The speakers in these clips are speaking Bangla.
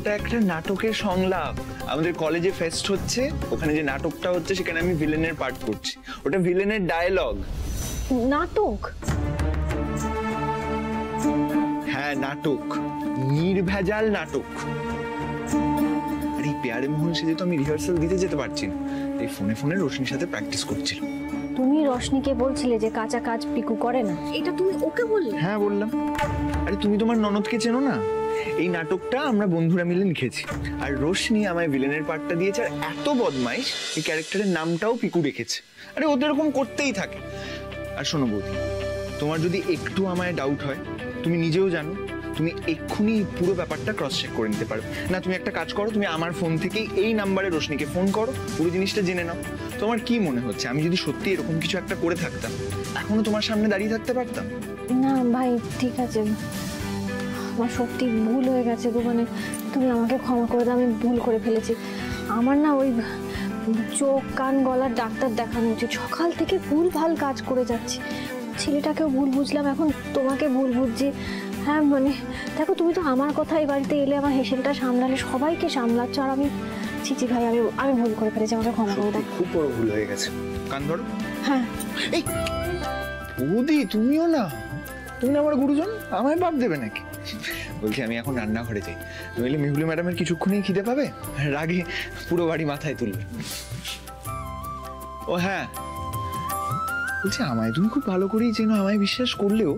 ওটা একটা নাটকের সংলাপ। আমাদের কলেজে ফেস্ট হচ্ছে, ওখানে যে নাটকটা হচ্ছে সেখানে আমি ভিলেনের পার্ট করছি। ওটা ভিলেনের ডায়লগ। নাটক? হ্যাঁ নাটক, নির্ভেজাল নাটক। আর এই পেয়ারে মোহন সেজে তো আমি রিহার্সাল দিতে যেতে পারছি না, এই ফোনে ফোনে রোশনির সাথে প্র্যাকটিস করছিল। তুমি রোশনিকে বলছিলে যে কাঁচা কাজ পিকু করে না, এটা তুমি ওকে বললে? হ্যাঁ বললাম। আরে তুমি তোমার ননদকে চেনো না? এই নাটকটা আমরা বন্ধুরা মিলে লিখেছি, আর রোশনি আমায় ভিলেনের পার্টটা দিয়েছে। আর এত বদমাইশ, এই ক্যারেক্টারের নামটাও পিকু রেখেছে। আরে ওদের এরকম করতেই থাকে। আর শোনো বৌদি, তোমার যদি একটু আমায় ডাউট হয়, তুমি নিজেও জানো, তুমি এক্ষুনি পুরো ব্যাপারটা ক্রস চেক করে নিতে পারবে। না তুমি একটা কাজ করো, তুমি আমার ফোন থেকেই এই নাম্বারে রোশনিকে ফোন করো, পুরো জিনিসটা জেনে নাও। তোমার কি মনে হচ্ছে আমি যদি সত্যি এরকম কিছু একটা করে থাকতাম, এখনো তোমার সামনে দাঁড়িয়ে থাকতে পারতাম? না ভাই ঠিক আছে, আমার সত্যি ভুল হয়ে গেছে গো, মানে তুমি আমাকে ক্ষমা করে দাও, আমি ভুল করে ফেলেছি। আমার না ওই চোখ কান গলার ডাক্তার দেখানো উচিত, সকাল থেকে ভুল ভাল কাজ করে যাচ্ছি। ছেলেটাকেও ভুল বুঝলাম, এখন তোমাকে ভুল বুঝছি। হ্যাঁ মানে দেখো, তুমি তো আমার কথা এই বাড়িতে এলে, আমার হেসেলটা সামলালে, সবাইকে সামলাচ্ছ, আর আমি ছিচি ভাই, আমি ভুল করে ফেলেছি, আমাকে ক্ষমা করে দাও। খুব বড় ভুল হয়ে গেছে। কান ধরো। হ্যাঁ এই বৌদি তুমিও না, তুমি না আমার গুরুজন, আমায় বাপ দেবে নাকি? বলছি আমি এখন রান্নাঘরে যাই, নইলে মেহুলি ম্যাডামের কিছুক্ষণই খিদে পাবে, রাগে পুরো বাড়ি মাথায় তুলবে। ও হ্যাঁ বলছি, আমায় তুমি খুব ভালো করেই চেনো, আমায় বিশ্বাস করলেও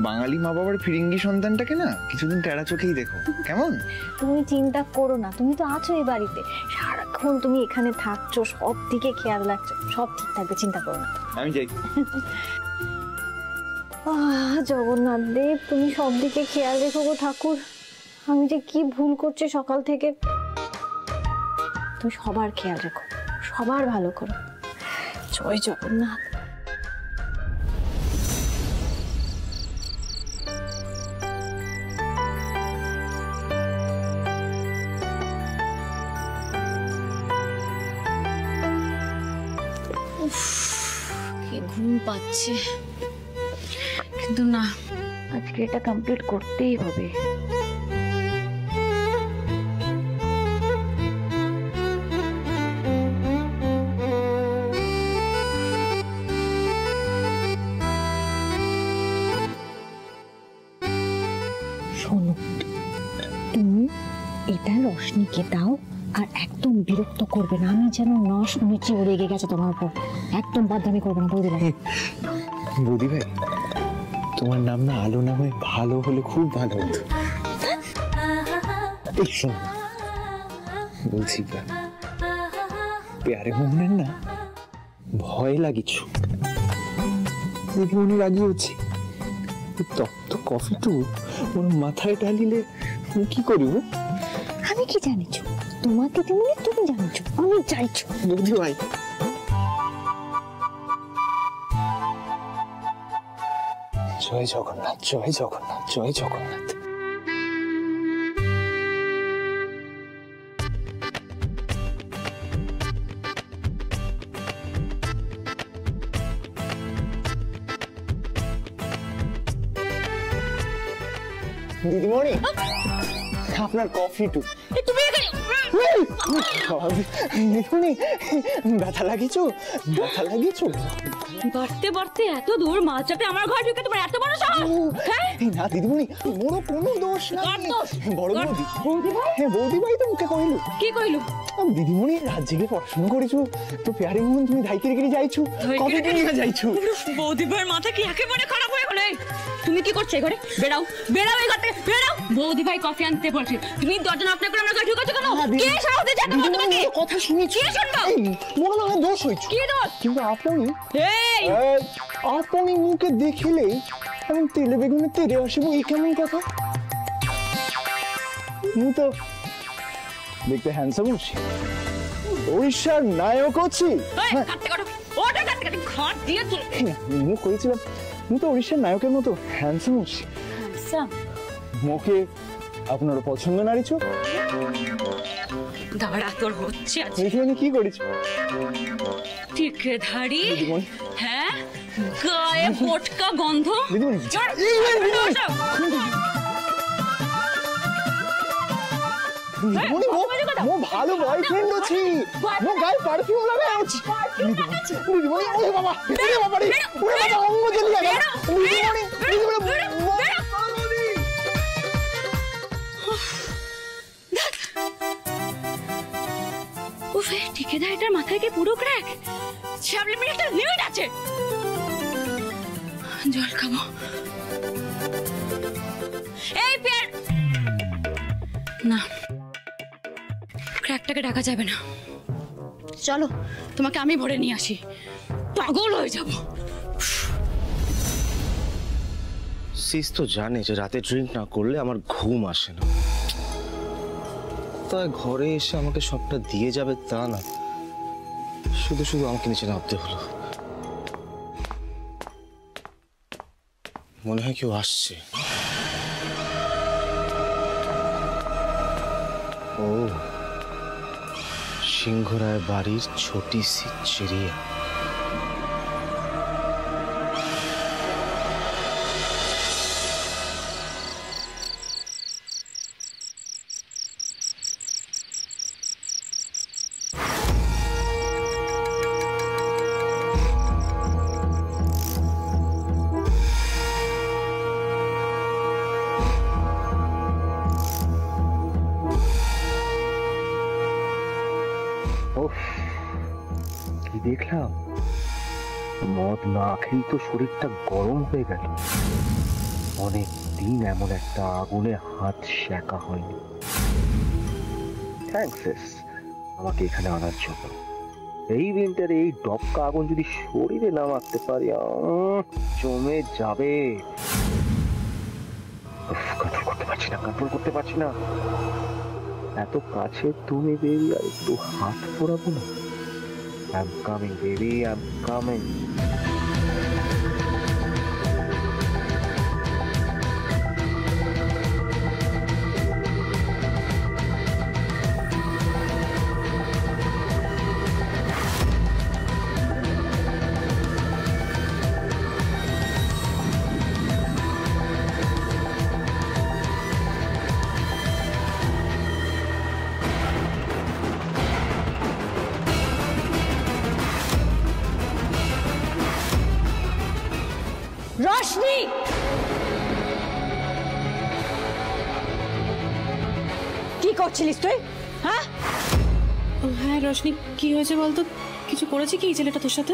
বাঙালি মা বাবার ফিরিঙ্গি সন্তানটাকে না কিছুদিন টেরা চোখেই দেখো, কেমন? তুমি চিন্তা করো না, তুমি তো আছো এই বাড়িতে, সারাক্ষণ তুমি এখানে থাকছো, সব দিকে খেয়াল রাখছো, সব ঠিক থাকবে, চিন্তা করো না। আমি যাই। জগন্নাথ দেব, তুমি সব দিকে খেয়াল রেখো গো ঠাকুর। আমি যে কি ভুল করছি সকাল থেকে। তুমি সবার খেয়াল রেখো, সবার ভালো করো। জয় জগন্নাথ। ঘুম পাচ্ছে, কিন্তু না, আজকে এটা কমপ্লিট করতেই হবে। শোনো, তুমি এটা রোশনিকে দাও, আর একদম বিরক্ত করবে না, আমি যেন না শুনেছি ও রেগে গেছে তোমার উপর, একদম বাদদামি করবে না, বলে দিলাম। বৌদি ভাই, তোমার নাম না আলো না হয়ে ভালো হলে খুব ভালো হতো। বলছি পেয়ারে মোহনের না ভয় লাগিছো, দিদিমণি রাজি হচ্ছে, তপ্ত কফিটু ওর মাথায় ঢালিলে কি করব? আমি কি জানিছো, তোমাকে দিদিমণি তুমি জানিছো, আমি চাইছো। বৌদি ভাই জয় জগন্নাথ, জয় জগন্নাথ, জয় জগন্নাথ। দিদিমণি আপনার কফি টু। দিদিমণি ব্যথা লাগিয়েছো, ব্যথা লাগিয়েছো? বাড়তে বাড়তে এত দূর মাঝরাতে আমার ঘরে ঢুকে তোমার এত বড় সাহস? না দিদিমণি, মোর কোনো দোষ নাই। বড় বৌদি, বৌদি ভাই, হ্যাঁ বৌদি ভাই তো মুখে কইলো। কি কইলো? দিদিমণি রাত জেগে পড়াশোনা করেছো, তো পেয়ারে মোহন তুমি ধাইকে রেখে যাইছো, কফি নিয়ে যাইছো। বৌদি ভাইয়ের মাথা কি একেবারে খারাপ হয়ে গেল? তুমি কি করছো ঘরে? বেরাও, বেরাও এই ঘর থেকে, বেরাও। বৌদি ভাই কফি আনতে বলছে, তুমি দরজা নক করে আমার ঘরে ঢুকেছো কেন? কে সাহস দিয়েছে তোমাকে? কথা শুনেছি, কি শুনবো? মনে হয় দোষ হয়েছে। কি দোষ? কিন্তু আপনি এই আপনি মুখে দেখিলেই আমি তেলে বেগুনে তেরে আসবো, এই কেমন কথা? মুই তো দেখতে হ্যান্ডসাম হচ্ছি, উড়িষ্যার নায়ক হচ্ছি। মুখ করেছিলাম, মুই তো উড়িষ্যার নায়কের মতো হ্যান্ডসাম হচ্ছি। মুখে আপনার পছন্দ নারীছো? দাঁড়া, তোর হচ্ছে আজ। এখানে কি করেছো? ঠিকাধারি, হ্যাঁ, গায়ে পটকা গন্ধ। দিদিমণি ও ভালো বয়ফ্রেন্ড আছে, ও গায়ে পারফিউম লাগায় আছে। দিদিমণি ওরে বাবা রে, ওরে বাবা অঙ্গ জ্বলিয়ে গেল। উফে, ঠিকাদারটার মাথায় কি পুরো ক্র্যাক? সাবলিমের একটা লিমিট আছে। জল খাবো। এই পেয়ার না, ক্র্যাকটাকে ঢাকা যাবে না। চলো তোমাকে আমি ভরে নিয়ে আসি, পাগল হয়ে যাব। সিস তো জানে যে রাতে ড্রিঙ্ক না করলে আমার ঘুম আসে না, তাই ঘরে এসে আমাকে সবটা দিয়ে যাবে তা না, শুধু শুধু আমাকে নিচে নামতে হলো। মনে হয় কেউ আসছে। ও, সিংহরায় বাড়ির ছোটি সি চিড়িয়া। কি দেখলাম, মদ না খেয়েই তো শরীরটা গরম হয়ে গেল। অনেক দিন এমন একটা আগুনে হাত সেকা হয়নি। থ্যাঙ্কস আমাকে এখানে আনার জন্য। এই উইন্টারে এই ডবকা আগুন যদি শরীরে না মারতে পারি, জমে যাবে। কন্ট্রোল করতে পারছি না। এত কাছে তুমি বেবি, আর একটু হাত পড়াবো না? I'm coming, baby, I'm coming. Roshni, কি করছিলিস তুই? হ্যাঁ হ্যাঁ রোশনি, কি হয়েছে বলতো? কিছু করেছে কি এই ছেলেটা তোর সাথে?